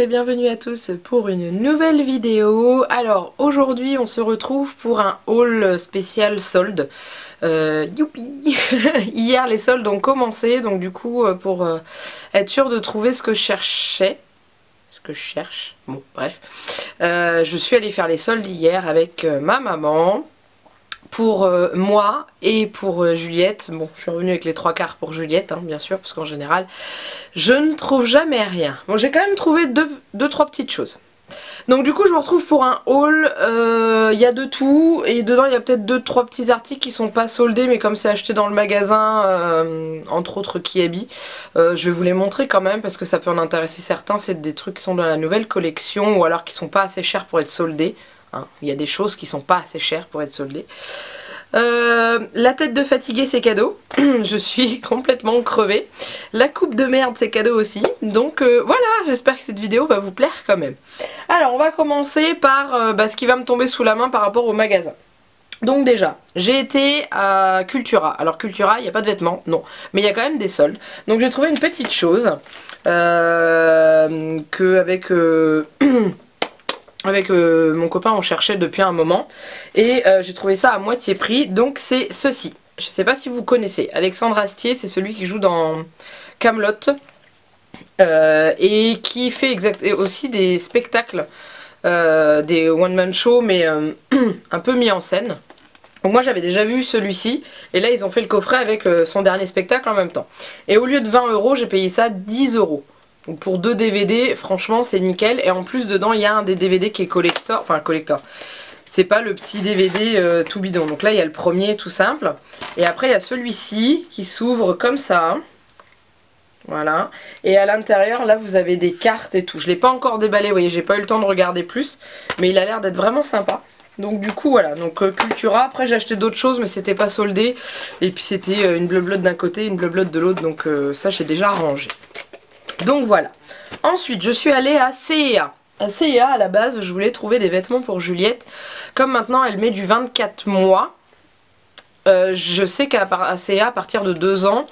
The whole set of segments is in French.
et bienvenue à tous pour une nouvelle vidéo. Alors aujourd'hui on se retrouve pour un haul spécial solde. Youpi. Hier les soldes ont commencé, donc du coup pour être sûr de trouver ce que je cherchais, bon bref, je suis allée faire les soldes hier avec ma maman. Pour moi et pour Juliette. Bon, je suis revenue avec les 3/4 pour Juliette, hein, bien sûr, parce qu'en général, je ne trouve jamais rien. Bon, j'ai quand même trouvé deux, trois petites choses. Donc du coup, je me retrouve pour un haul. Il y a de tout, et dedans, il y a peut-être 2-3 petits articles qui sont pas soldés, mais comme c'est acheté dans le magasin, entre autres Kiabi, je vais vous les montrer quand même, parce que ça peut en intéresser certains. C'est des trucs qui sont dans la nouvelle collection, ou alors qui sont pas assez chers pour être soldés. Il y a des choses qui sont pas assez chères pour être soldées. La tête de fatiguée, c'est cadeau. Je suis complètement crevée. La coupe de merde, c'est cadeau aussi. Donc voilà, j'espère que cette vidéo va vous plaire quand même. Alors on va commencer par ce qui va me tomber sous la main par rapport au magasin. Donc déjà, j'ai été à Cultura. Alors Cultura, il n'y a pas de vêtements, non. Mais il y a quand même des soldes. Donc j'ai trouvé une petite chose avec mon copain on cherchait depuis un moment et j'ai trouvé ça à moitié prix, donc c'est ceci. Je sais pas si vous connaissez, Alexandre Astier, c'est celui qui joue dans Kaamelott et qui fait aussi des spectacles, des one man show mais un peu mis en scène. Donc moi j'avais déjà vu celui-ci et là ils ont fait le coffret avec son dernier spectacle en même temps. Et au lieu de 20 €, j'ai payé ça 10 €. Donc pour 2 DVD, franchement c'est nickel. Et en plus dedans il y a un des DVD qui est collector. Enfin collector. C'est pas le petit DVD tout bidon. Donc là il y a le premier tout simple. Et après il y a celui-ci qui s'ouvre comme ça. Voilà. Et à l'intérieur là vous avez des cartes et tout. Je l'ai pas encore déballé, vous voyez, j'ai pas eu le temps de regarder plus. Mais il a l'air d'être vraiment sympa. Donc du coup voilà, donc Cultura. Après j'ai acheté d'autres choses mais c'était pas soldé. Et puis c'était une bleu-blotte d'un côté, une bleu-blotte de l'autre. Donc ça j'ai déjà rangé. Donc voilà. Ensuite je suis allée à C&A. À C&A à la base je voulais trouver des vêtements pour Juliette. Comme maintenant elle met du 24 mois. Je sais qu'à C&A à partir de 2 ans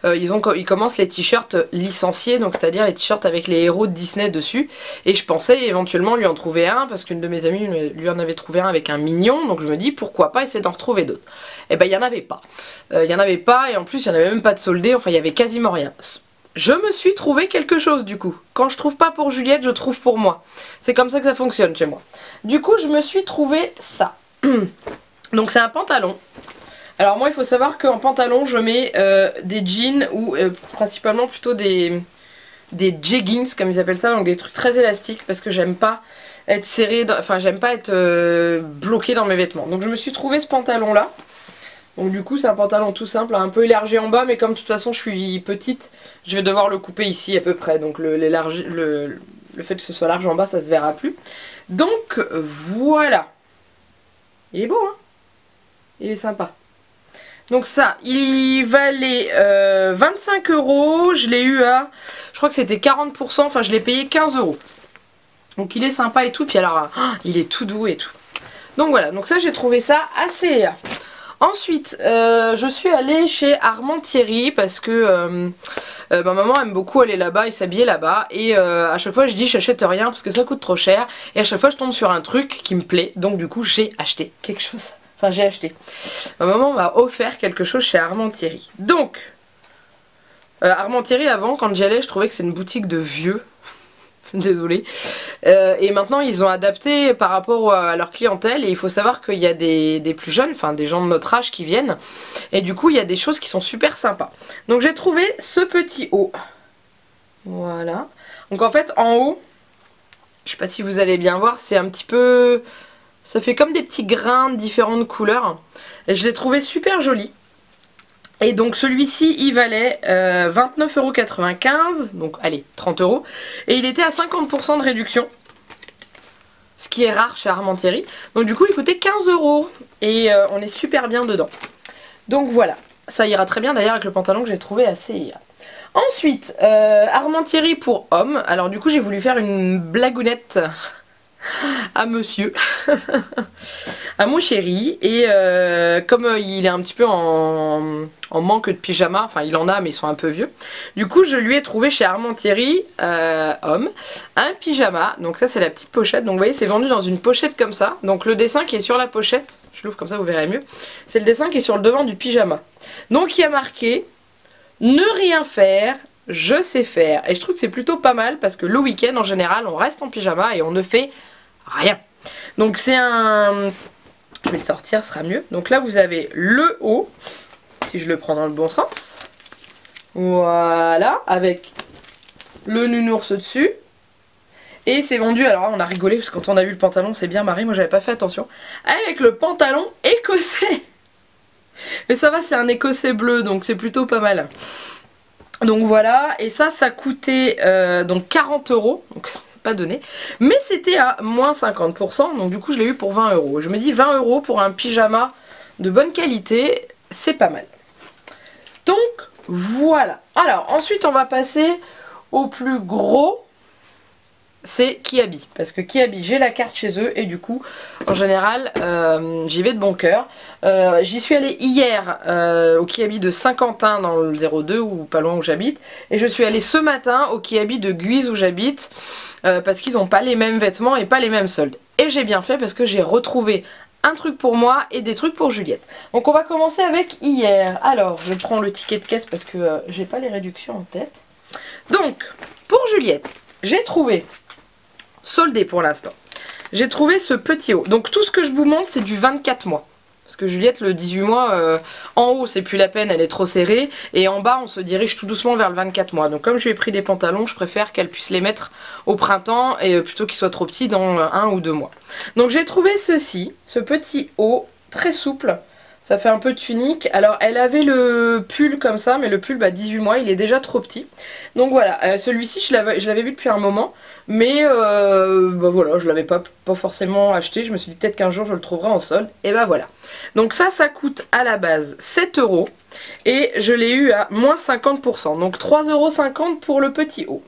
ils commencent les t-shirts licenciés. Donc c'est à dire les t-shirts avec les héros de Disney dessus. Et je pensais éventuellement lui en trouver un, parce qu'une de mes amies lui en avait trouvé un avec un mignon. Donc je me dis pourquoi pas essayer d'en retrouver d'autres. Et ben il n'y en avait pas. Il n'y en avait pas, et en plus il n'y en avait même pas de soldé. Enfin il y avait quasiment rien. Je me suis trouvé quelque chose du coup. Quand je trouve pas pour Juliette, je trouve pour moi. C'est comme ça que ça fonctionne chez moi. Du coup, je me suis trouvé ça. Donc c'est un pantalon. Alors moi, il faut savoir qu'en pantalon, je mets des jeans ou principalement plutôt des jeggings, comme ils appellent ça. Donc des trucs très élastiques, parce que j'aime pas être serré, enfin j'aime pas être bloqué dans mes vêtements. Donc je me suis trouvé ce pantalon là. Donc du coup c'est un pantalon tout simple, un peu élargi en bas, mais comme de toute façon je suis petite, je vais devoir le couper ici à peu près. Donc le fait que ce soit large en bas, ça se verra plus. Donc voilà. Il est beau hein. Il est sympa. Donc ça, il valait 25 €, je l'ai eu à, je crois que c'était 40%, enfin je l'ai payé 15 €. Donc il est sympa et tout, puis alors il est tout doux et tout. Donc voilà, donc ça j'ai trouvé ça assez... Ensuite, je suis allée chez Armand Thierry parce que ma maman aime beaucoup aller là-bas et s'habiller là-bas. Et à chaque fois je dis j'achète rien parce que ça coûte trop cher. Et à chaque fois je tombe sur un truc qui me plaît. Donc du coup j'ai acheté quelque chose. Enfin j'ai acheté. Ma maman m'a offert quelque chose chez Armand Thierry. Donc, Armand Thierry avant quand j'y allais je trouvais que c'est une boutique de vieux. Désolée. Et maintenant ils ont adapté par rapport à leur clientèle, et il faut savoir qu'il y a des plus jeunes, enfin des gens de notre âge qui viennent, et du coup il y a des choses qui sont super sympas. Donc j'ai trouvé ce petit haut. Voilà. Donc en fait en haut, je sais pas si vous allez bien voir, c'est un petit peu... ça fait comme des petits grains de différentes couleurs. Et je l'ai trouvé super joli. Et donc celui-ci il valait 29,95 €, donc allez 30 €, et il était à 50% de réduction, ce qui est rare chez Armand Thierry. Donc du coup il coûtait 15 € et on est super bien dedans. Donc voilà, ça ira très bien d'ailleurs avec le pantalon que j'ai trouvé assez... Ensuite, Armand Thierry pour hommes. Alors du coup j'ai voulu faire une blagounette à monsieur. à mon chéri. Et comme il est un petit peu en manque de pyjama, enfin il en a mais ils sont un peu vieux. Du coup je lui ai trouvé chez Armand Thierry, homme, un pyjama. Donc ça c'est la petite pochette. Donc vous voyez c'est vendu dans une pochette comme ça. Donc le dessin qui est sur la pochette, je l'ouvre comme ça vous verrez mieux. C'est le dessin qui est sur le devant du pyjama. Donc il y a marqué ne rien faire, je sais faire. Et je trouve que c'est plutôt pas mal parce que le week-end en général on reste en pyjama et on ne fait rien. Donc c'est un... Je vais le sortir, ce sera mieux. Donc là vous avez le haut, si je le prends dans le bon sens. Voilà, avec le nounours dessus. Et c'est vendu, alors là, on a rigolé parce que quand on a vu le pantalon c'est bien marré, moi j'avais pas fait attention. Avec le pantalon écossais. Mais ça va, c'est un écossais bleu donc c'est plutôt pas mal. Donc voilà, et ça coûtait donc 40 €, donc c'est pas donné. Mais c'était à moins 50%, donc du coup je l'ai eu pour 20 €. Je me dis 20 € pour un pyjama de bonne qualité, c'est pas mal. Donc voilà. Alors ensuite on va passer au plus gros, c'est Kiabi. Parce que Kiabi, j'ai la carte chez eux et du coup en général j'y vais de bon cœur. J'y suis allée hier au Kiabi de Saint-Quentin dans le 02 ou pas loin où j'habite. Et je suis allée ce matin au Kiabi de Guise où j'habite parce qu'ils n'ont pas les mêmes vêtements et pas les mêmes soldes. Et j'ai bien fait parce que j'ai retrouvé un truc pour moi et des trucs pour Juliette. Donc on va commencer avec hier. Alors je prends le ticket de caisse parce que j'ai pas les réductions en tête. Donc pour Juliette, j'ai trouvé, soldé pour l'instant, j'ai trouvé ce petit haut. Donc tout ce que je vous montre c'est du 24 mois. Parce que Juliette, le 18 mois, en haut c'est plus la peine, elle est trop serrée. Et en bas on se dirige tout doucement vers le 24 mois. Donc comme je lui ai pris des pantalons, je préfère qu'elle puisse les mettre au printemps et plutôt qu'ils soient trop petits dans 1 ou 2 mois. Donc j'ai trouvé ceci, ce petit haut très souple. Ça fait un peu tunique. Alors elle avait le pull comme ça, mais le pull 18 mois, il est déjà trop petit. Donc voilà, celui-ci je l'avais vu depuis un moment. Mais voilà, je l'avais pas forcément acheté. Je me suis dit peut-être qu'un jour je le trouverai en solde. Et voilà. Donc ça coûte à la base 7 €. Et je l'ai eu à moins 50%. Donc 3,50 € pour le petit haut.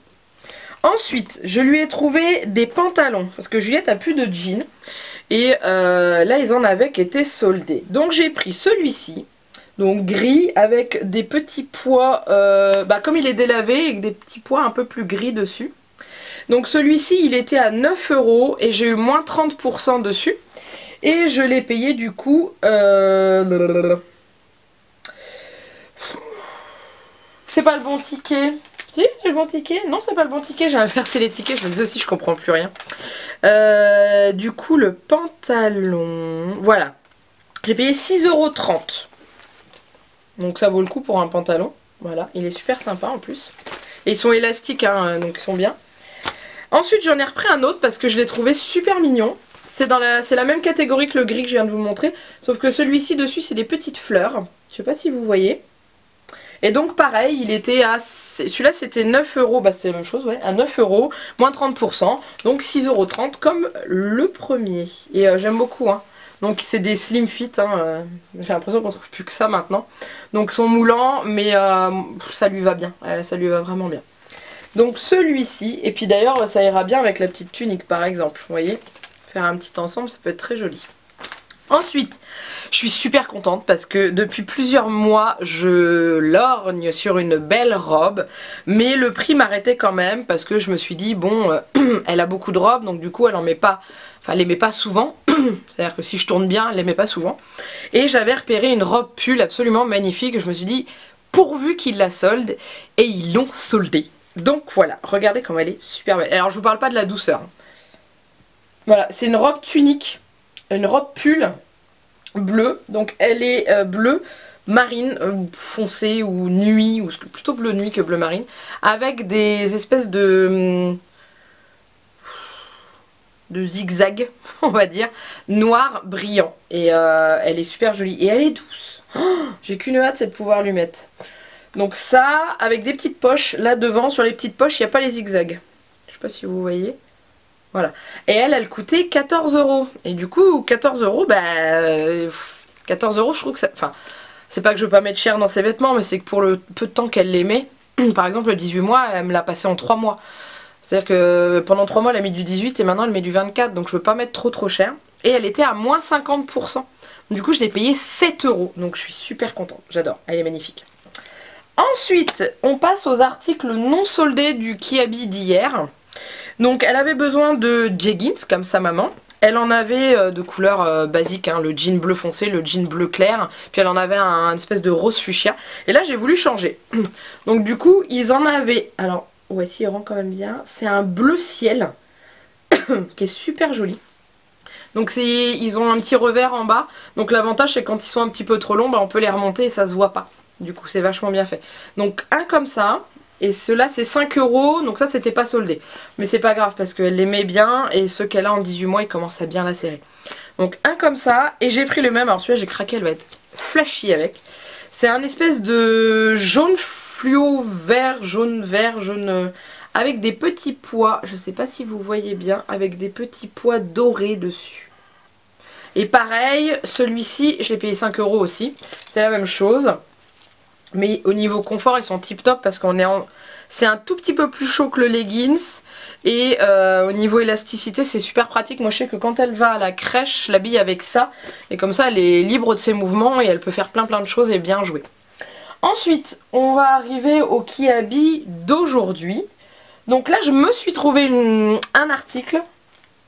Ensuite, je lui ai trouvé des pantalons. Parce que Juliette a plus de jeans. Et là, ils en avaient qui étaient soldés. Donc j'ai pris celui-ci. Donc gris avec des petits pois. Comme il est délavé, avec des petits pois un peu plus gris dessus. Donc celui-ci il était à 9 € et j'ai eu moins 30% dessus. Et je l'ai payé du coup... C'est pas le bon ticket. Si, c'est le bon ticket. Non, c'est pas le bon ticket. J'ai inversé les tickets. Je me disais aussi, je comprends plus rien. Du coup, le pantalon... Voilà. J'ai payé 6,30 €. Donc ça vaut le coup pour un pantalon. Voilà. Il est super sympa en plus. Et ils sont élastiques, hein, donc ils sont bien. Ensuite j'en ai repris un autre parce que je l'ai trouvé super mignon. C'est la même catégorie que le gris que je viens de vous montrer. Sauf que celui-ci dessus c'est des petites fleurs. Je sais pas si vous voyez. Et donc pareil, il était à... Celui-là c'était 9 €, c'est la même chose, ouais, à 9 €, moins 30%. Donc 6,30 € comme le premier. Et j'aime beaucoup, hein. Donc c'est des slim fit, hein, j'ai l'impression qu'on trouve plus que ça maintenant. Donc ils sont moulants, mais ça lui va bien, ça lui va vraiment bien. Donc celui-ci, et puis d'ailleurs ça ira bien avec la petite tunique par exemple, vous voyez. Faire un petit ensemble, ça peut être très joli. Ensuite, je suis super contente parce que depuis plusieurs mois, je lorgne sur une belle robe. Mais le prix m'arrêtait quand même parce que je me suis dit, bon, elle a beaucoup de robes, donc du coup elle en met pas... Enfin, elle les met pas souvent. C'est-à-dire que si je tourne bien, elle les met pas souvent. Et j'avais repéré une robe pull absolument magnifique. Je me suis dit, pourvu qu'ils la soldent. Et ils l'ont soldée. Donc voilà, regardez comme elle est super belle. Alors je vous parle pas de la douceur. Voilà, c'est une robe tunique, une robe pull bleue. Donc elle est bleue marine, foncée ou nuit, ou plutôt bleu nuit que bleu marine. Avec des espèces de zigzag, on va dire, noir brillant. Et elle est super jolie. Et elle est douce. Oh, j'ai qu'une hâte, c'est de pouvoir lui mettre. Donc ça, avec des petites poches, là devant, sur les petites poches, il n'y a pas les zigzags. Je sais pas si vous voyez. Voilà. Et elle coûtait 14 €. Et du coup, 14 €, 14 €, je trouve que ça... Enfin, c'est pas que je veux pas mettre cher dans ses vêtements, mais c'est que pour le peu de temps qu'elle les met, par exemple, le 18 mois, elle me l'a passé en 3 mois. C'est-à-dire que pendant 3 mois, elle a mis du 18 et maintenant elle met du 24. Donc je veux pas mettre trop cher. et elle était à moins 50%. Du coup je l'ai payée 7 €, donc je suis super contente, j'adore, elle est magnifique. Ensuite on passe aux articles non soldés du Kiabi d'hier. Donc elle avait besoin de jeggings comme sa maman. Elle en avait de couleur basique, hein, le jean bleu foncé, le jean bleu clair, puis elle en avait un espèce de rose fuchsia. Et là j'ai voulu changer. Donc du coup ils en avaient, alors voici il rend quand même bien, c'est un bleu ciel qui est super joli. Donc ils ont un petit revers en bas, donc l'avantage c'est quand ils sont un petit peu trop longs, bah, on peut les remonter et ça se voit pas. Du coup c'est vachement bien fait. Donc un comme ça. Et ceux-là c'est 5 €, donc ça c'était pas soldé. Mais c'est pas grave parce qu'elle l'aimait bien et ceux qu'elle a en 18 mois ils commencent à bien la serrer. Donc un comme ça, et j'ai pris le même, alors celui-là j'ai craqué, elle va être flashy avec. C'est un espèce de jaune fluo vert, jaune avec des petits pois, je sais pas si vous voyez bien, avec des petits pois dorés dessus. Et pareil, celui-ci je l'ai payé 5 € aussi, c'est la même chose. Mais au niveau confort ils sont tip top parce qu'on est en... C'est un tout petit peu plus chaud que le leggings. Et au niveau élasticité c'est super pratique. Moi je sais que quand elle va à la crèche je l'habille avec ça. Et comme ça elle est libre de ses mouvements et elle peut faire plein de choses et bien jouer. Ensuite on va arriver au Kiabi d'aujourd'hui. Donc là je me suis trouvé un article.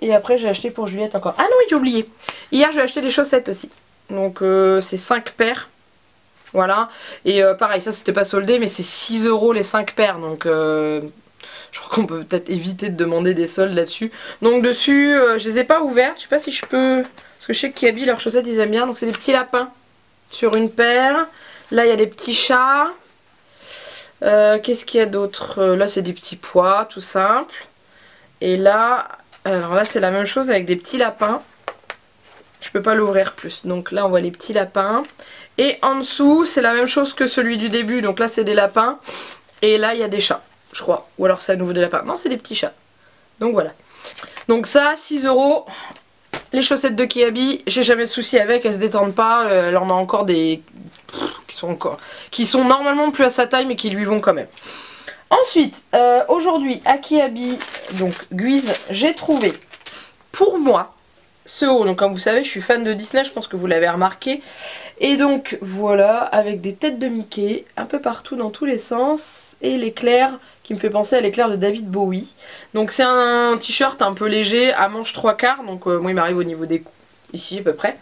Et après j'ai acheté pour Juliette encore. Ah non oui j'ai oublié. Hier j'ai acheté des chaussettes aussi. Donc c'est 5 paires. Voilà, et pareil, ça c'était pas soldé, mais c'est 6 € les 5 paires, donc je crois qu'on peut peut-être éviter de demander des soldes là-dessus. Donc dessus, je les ai pas ouvertes, je sais pas si je peux, parce que je sais que Kiabi, leurs chaussettes ils aiment bien, donc c'est des petits lapins sur une paire. Là il y a des petits chats, qu'est-ce qu'il y a d'autre? Là c'est des petits pois, tout simple. Et là, alors là c'est la même chose avec des petits lapins. Je peux pas l'ouvrir plus, donc là on voit les petits lapins. Et en dessous c'est la même chose que celui du début, donc là c'est des lapins. Et là il y a des chats, je crois. Ou alors c'est à nouveau des lapins, non c'est des petits chats. Donc voilà. Donc ça 6 €. Les chaussettes de Kiabi, j'ai jamais de souci avec, elles se détendent pas. Elle en a encore des qui sont normalement plus à sa taille mais qui lui vont quand même. Ensuite, aujourd'hui à Kiabi, donc Guise, j'ai trouvé pour moi ce haut. Donc comme vous savez je suis fan de Disney, je pense que vous l'avez remarqué. Et donc voilà, avec des têtes de Mickey un peu partout dans tous les sens. Et l'éclair qui me fait penser à l'éclair de David Bowie. Donc c'est un t-shirt un peu léger à manches 3/4. Donc moi il m'arrive au niveau des coups, ici à peu près.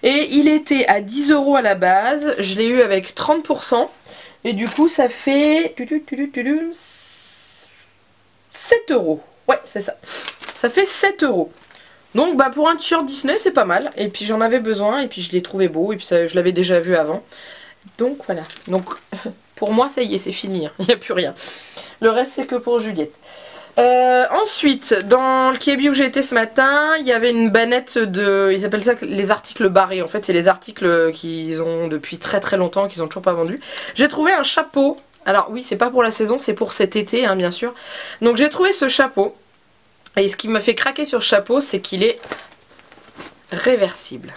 Et il était à 10 € à la base, je l'ai eu avec 30%. Et du coup ça fait 7 €. Ouais c'est ça, ça fait 7 €. Donc bah pour un t-shirt Disney c'est pas mal. Et puis j'en avais besoin et puis je l'ai trouvé beau. Et puis ça, je l'avais déjà vu avant. Donc voilà. Donc pour moi ça y est c'est fini. Il n'y a plus rien. Le reste c'est que pour Juliette. Ensuite dans le Kiabi où j'ai été ce matin, il y avait une bannette de... Ils appellent ça les articles barrés. En fait c'est les articles qu'ils ont depuis très longtemps, qu'ils ont toujours pas vendus. J'ai trouvé un chapeau. Alors oui c'est pas pour la saison, c'est pour cet été hein, bien sûr. Donc j'ai trouvé ce chapeau. Et ce qui m'a fait craquer sur ce chapeau, c'est qu'il est réversible.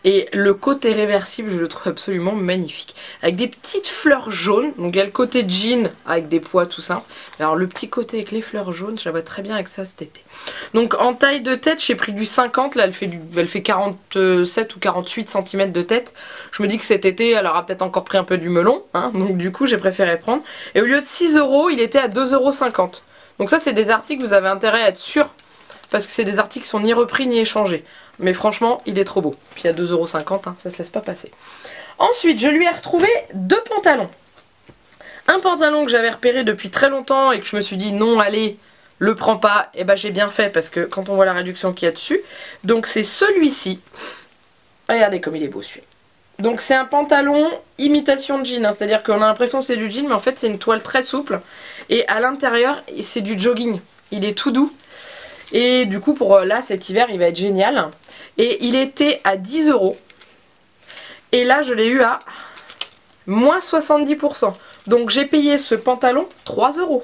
Et le côté réversible, je le trouve absolument magnifique. Avec des petites fleurs jaunes. Donc il y a le côté jean avec des pois tout ça. Alors le petit côté avec les fleurs jaunes, je la vois très bien avec ça cet été. Donc en taille de tête, j'ai pris du 50. Là elle fait 47 ou 48 cm de tête. Je me dis que cet été, elle aura peut-être encore pris un peu du melon. Hein, donc du coup j'ai préféré prendre. Et au lieu de 6 €, il était à 2,50 €. Donc ça c'est des articles vous avez intérêt à être sûr. Parce que c'est des articles qui sont ni repris ni échangés. Mais franchement il est trop beau. Puis à 2,50 €, hein, ça se laisse pas passer. Ensuite je lui ai retrouvé 2 pantalons. Un pantalon que j'avais repéré depuis très longtemps et que je me suis dit non allez le prends pas. Et bah j'ai bien fait parce que quand on voit la réduction qu'il y a dessus. Donc c'est celui-ci. Regardez comme il est beau celui-là. Donc c'est un pantalon imitation de jean, hein, c'est à dire qu'on a l'impression que c'est du jean mais en fait c'est une toile très souple. Et à l'intérieur c'est du jogging, il est tout doux. Et du coup pour là cet hiver il va être génial. Et il était à 10 €. Et là je l'ai eu à moins 70%. Donc j'ai payé ce pantalon 3 €.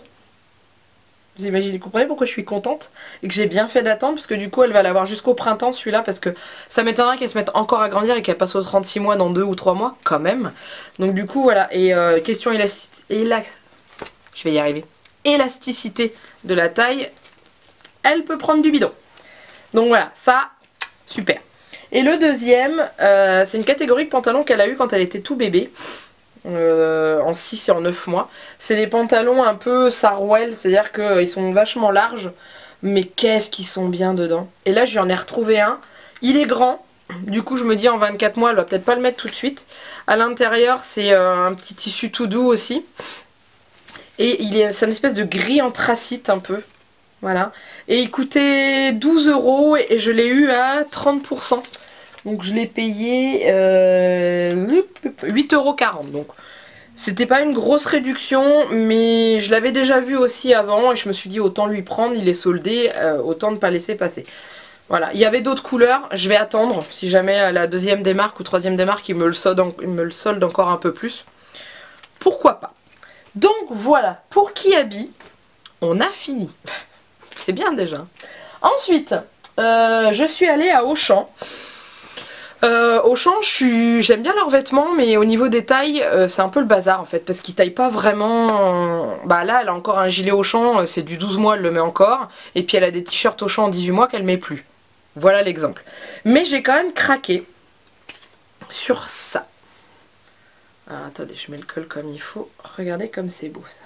Vous imaginez, vous comprenez pourquoi je suis contente et que j'ai bien fait d'attendre, parce que du coup elle va l'avoir jusqu'au printemps celui-là, parce que ça m'étonnerait qu'elle se mette encore à grandir et qu'elle passe aux 36 mois dans 2 ou 3 mois quand même. Donc du coup voilà, et question je vais y arriver, élasticité de la taille, elle peut prendre du bidon. Donc voilà, ça Super. Et le deuxième, c'est une catégorie de pantalons qu'elle a eu quand elle était tout bébé. En 6 et en 9 mois. C'est des pantalons un peu sarouel, c'est-à-dire qu'ils sont vachement larges, mais qu'est-ce qu'ils sont bien dedans. Et là, j'en ai retrouvé un. Il est grand, du coup je me dis en 24 mois, elle va peut-être pas le mettre tout de suite. À l'intérieur, c'est un petit tissu tout doux aussi. Et c'est une espèce de gris anthracite un peu. Voilà. Et il coûtait 12 € et je l'ai eu à 30%. Donc je l'ai payé 8,40 €. Donc c'était pas une grosse réduction, mais je l'avais déjà vu aussi avant et je me suis dit autant lui prendre, il est soldé, autant ne pas laisser passer. Voilà, il y avait d'autres couleurs, je vais attendre si jamais la deuxième démarque ou troisième démarque il me le solde encore un peu plus. Pourquoi pas. Donc voilà, pour Kiabi, on a fini. C'est bien déjà. Ensuite, je suis allée à Auchan. Auchan, j'aime bien leurs vêtements, mais au niveau des tailles, c'est un peu le bazar en fait, parce qu'ils taillent pas vraiment. Bah là, elle a encore un gilet Auchan, c'est du 12 mois, elle le met encore, et puis elle a des t-shirts Auchan en 18 mois qu'elle met plus. Voilà l'exemple. Mais j'ai quand même craqué sur ça. Ah, attendez, je mets le col comme il faut. Regardez comme c'est beau ça.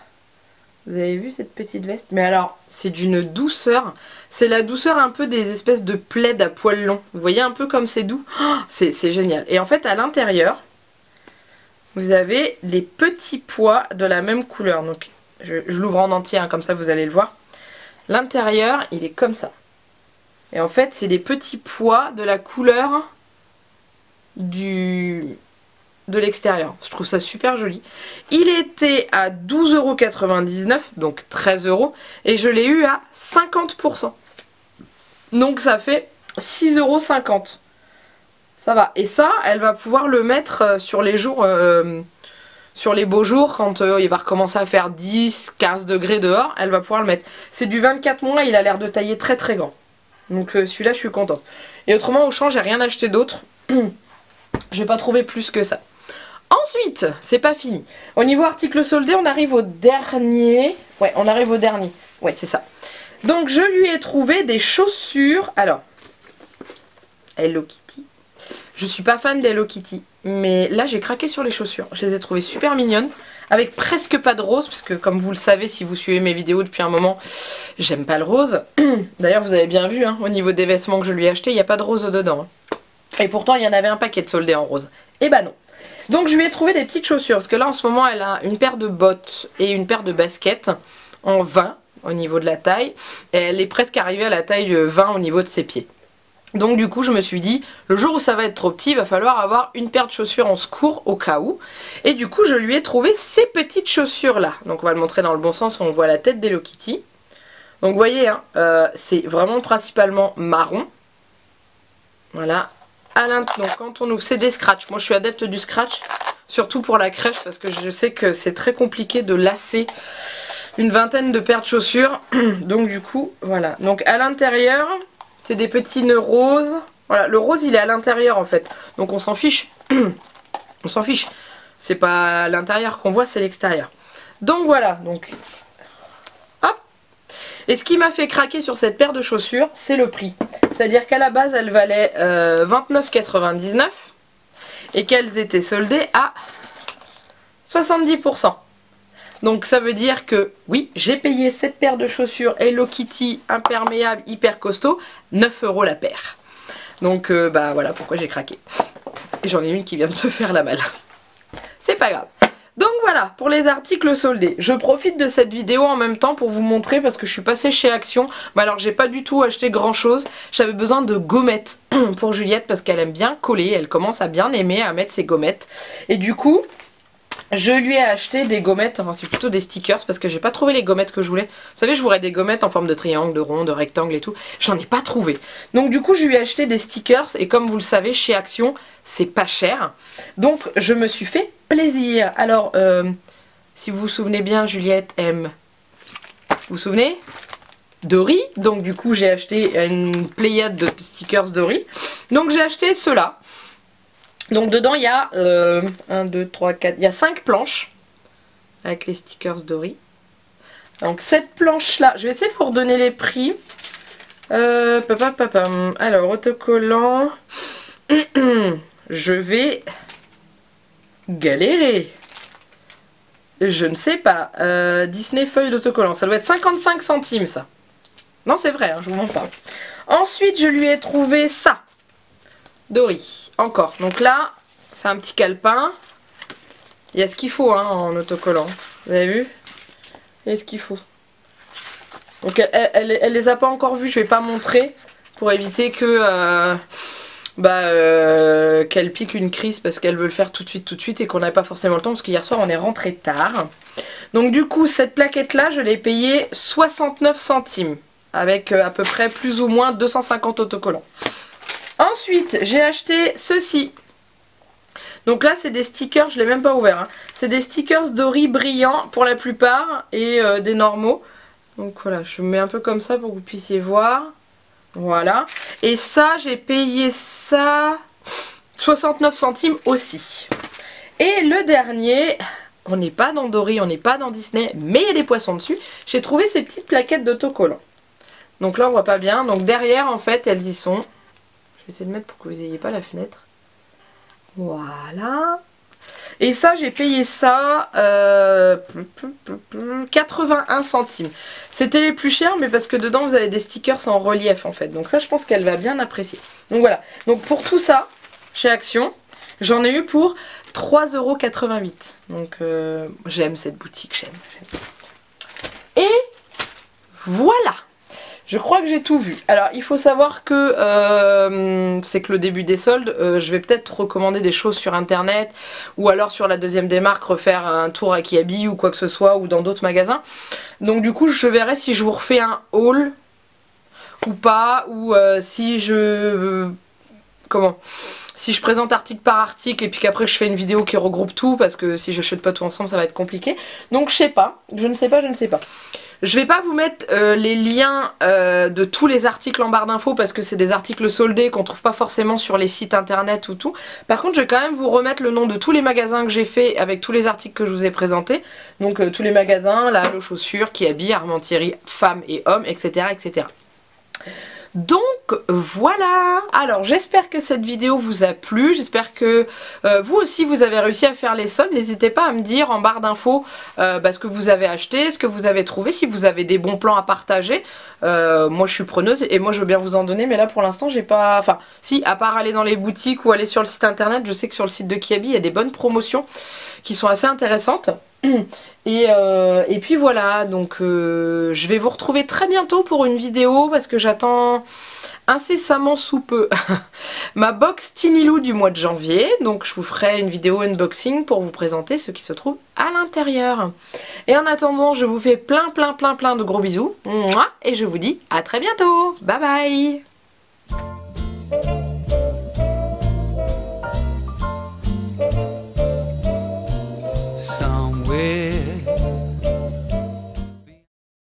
Vous avez vu cette petite veste? Mais alors, c'est d'une douceur. C'est la douceur un peu des espèces de plaids à poils longs. Vous voyez un peu comme c'est doux? Oh, c'est génial. Et en fait, à l'intérieur, vous avez les petits pois de la même couleur. Donc, je l'ouvre en entier, hein, comme ça vous allez le voir. L'intérieur, il est comme ça. Et en fait, c'est des petits pois de la couleur de l'extérieur. Je trouve ça super joli. Il était à 12,99 €, donc 13 €, et je l'ai eu à 50%. Donc ça fait 6,50 €. Ça va. Et ça, elle va pouvoir le mettre sur les jours, sur les beaux jours, quand il va recommencer à faire 10, 15 degrés dehors, elle va pouvoir le mettre. C'est du 24 mois, il a l'air de tailler très très grand. Donc celui-là, je suis contente. Et autrement, au champ, j'ai rien acheté d'autre. J'ai pas trouvé plus que ça. Ensuite, c'est pas fini. Au niveau article soldé, on arrive au dernier. Ouais, on arrive au dernier. Ouais, c'est ça. Donc, je lui ai trouvé des chaussures. Alors, Hello Kitty. Je suis pas fan d'Hello Kitty. Mais là, j'ai craqué sur les chaussures. Je les ai trouvées super mignonnes. Avec presque pas de rose. Parce que, comme vous le savez, si vous suivez mes vidéos depuis un moment, j'aime pas le rose. D'ailleurs, vous avez bien vu, hein, au niveau des vêtements que je lui ai achetés, il n'y a pas de rose dedans. Hein. Et pourtant, il y en avait un paquet de soldés en rose. Et bah non. Donc je lui ai trouvé des petites chaussures, parce que là en ce moment elle a une paire de bottes et une paire de baskets en 20 au niveau de la taille. Et elle est presque arrivée à la taille 20 au niveau de ses pieds. Donc du coup je me suis dit, le jour où ça va être trop petit, il va falloir avoir une paire de chaussures en secours au cas où. Et du coup je lui ai trouvé ces petites chaussures là. Donc on va le montrer dans le bon sens, on voit la tête d'Hello Kitty. Donc vous voyez, hein, c'est vraiment principalement marron. Voilà. Donc quand on ouvre, c'est des scratchs. Moi je suis adepte du scratch, surtout pour la crèche, parce que je sais que c'est très compliqué de lasser une vingtaine de paires de chaussures. Donc du coup, voilà. Donc à l'intérieur, c'est des petits nœuds roses. Voilà, le rose il est à l'intérieur en fait. Donc on s'en fiche. On s'en fiche. C'est pas l'intérieur qu'on voit, c'est l'extérieur. Donc voilà, donc hop. Et ce qui m'a fait craquer sur cette paire de chaussures, c'est le prix. C'est-à-dire qu'à la base, elle valait 29,99 € et qu'elles étaient soldées à 70%. Donc ça veut dire que, oui, j'ai payé cette paire de chaussures Hello Kitty imperméable hyper costaud, 9 € la paire. Donc bah voilà pourquoi j'ai craqué. Et j'en ai une qui vient de se faire la malle. C'est pas grave. Donc voilà, pour les articles soldés. Je profite de cette vidéo en même temps pour vous montrer, parce que je suis passée chez Action. Mais alors j'ai pas du tout acheté grand chose. J'avais besoin de gommettes pour Juliette, parce qu'elle aime bien coller. Elle commence à bien aimer à mettre ses gommettes. Et du coup, je lui ai acheté des gommettes, enfin c'est plutôt des stickers, parce que j'ai pas trouvé les gommettes que je voulais. Vous savez, je voudrais des gommettes en forme de triangle, de rond, de rectangle et tout. J'en ai pas trouvé. Donc du coup, je lui ai acheté des stickers, et comme vous le savez, chez Action, c'est pas cher. Donc je me suis fait plaisir. Alors, si vous vous souvenez bien, Juliette aime... Vous vous souvenez? Dory. Donc du coup, j'ai acheté une pléiade de stickers Dory. Donc j'ai acheté ceux-là. Donc dedans il y a 1, 2, 3, 4, il y a 5 planches avec les stickers Dory. Donc cette planche là, je vais essayer de vous redonner les prix. Alors, autocollant. Je vais galérer. Je ne sais pas. Disney feuille d'autocollant. Ça doit être 55 centimes ça. Non, c'est vrai, hein, je vous mens pas. Ensuite, je lui ai trouvé ça. Dory. Encore. Donc là, c'est un petit calepin. Il y a ce qu'il faut hein, en autocollant. Vous avez vu? Il y a ce qu'il faut. Donc elle les a pas encore vus. Je vais pas montrer pour éviter que... qu'elle pique une crise parce qu'elle veut le faire tout de suite et qu'on n'a pas forcément le temps parce qu'hier soir on est rentré tard. Donc du coup cette plaquette là je l'ai payée 69 centimes avec à peu près plus ou moins 250 autocollants. Ensuite j'ai acheté ceci. Donc là c'est des stickers, je l'ai même pas ouvert hein. C'est des stickers Dory brillants pour la plupart et des normaux. Donc voilà, je mets un peu comme ça pour que vous puissiez voir. Voilà. Et ça, j'ai payé ça 69 centimes aussi. Et le dernier, on n'est pas dans Dory, on n'est pas dans Disney, mais il y a des poissons dessus. J'ai trouvé ces petites plaquettes d'autocollants. Donc là, on voit pas bien. Donc derrière, en fait, elles y sont. Je vais essayer de mettre pour que vous n'ayez pas la fenêtre. Voilà. Et ça, j'ai payé ça 81 centimes. C'était les plus chers, mais parce que dedans, vous avez des stickers en relief, en fait. Donc ça, je pense qu'elle va bien apprécier. Donc voilà. Donc pour tout ça, chez Action, j'en ai eu pour 3,88 €. Donc j'aime cette boutique, j'aime. Et voilà. Je crois que j'ai tout vu. Alors il faut savoir que c'est que le début des soldes, je vais peut-être recommander des choses sur internet ou alors sur la deuxième des marques refaire un tour à Kiabi ou quoi que ce soit ou dans d'autres magasins. Donc du coup je verrai si je vous refais un haul ou pas ou si je... si je présente article par article et puis qu'après je fais une vidéo qui regroupe tout parce que si j'achète pas tout ensemble ça va être compliqué. Donc je sais pas, je ne sais pas. Je vais pas vous mettre les liens de tous les articles en barre d'infos parce que c'est des articles soldés qu'on trouve pas forcément sur les sites internet ou tout. Par contre je vais quand même vous remettre le nom de tous les magasins que j'ai fait avec tous les articles que je vous ai présentés. Donc tous les magasins, là, Allo Chaussures, Kiabi, Armentieri, femmes et hommes, etc. etc. Donc voilà, alors j'espère que cette vidéo vous a plu, j'espère que vous aussi vous avez réussi à faire les soldes. N'hésitez pas à me dire en barre d'infos ce que vous avez acheté, ce que vous avez trouvé, si vous avez des bons plans à partager. Moi je suis preneuse et moi je veux bien vous en donner, mais là pour l'instant j'ai pas... Enfin si, à part aller dans les boutiques ou aller sur le site internet, je sais que sur le site de Kiabi il y a des bonnes promotions qui sont assez intéressantes. Et puis voilà, donc je vais vous retrouver très bientôt pour une vidéo parce que j'attends incessamment sous peu ma box Tinilou du mois de janvier. Donc je vous ferai une vidéo unboxing pour vous présenter ce qui se trouve à l'intérieur. Et en attendant, je vous fais plein de gros bisous et je vous dis à très bientôt. Bye bye.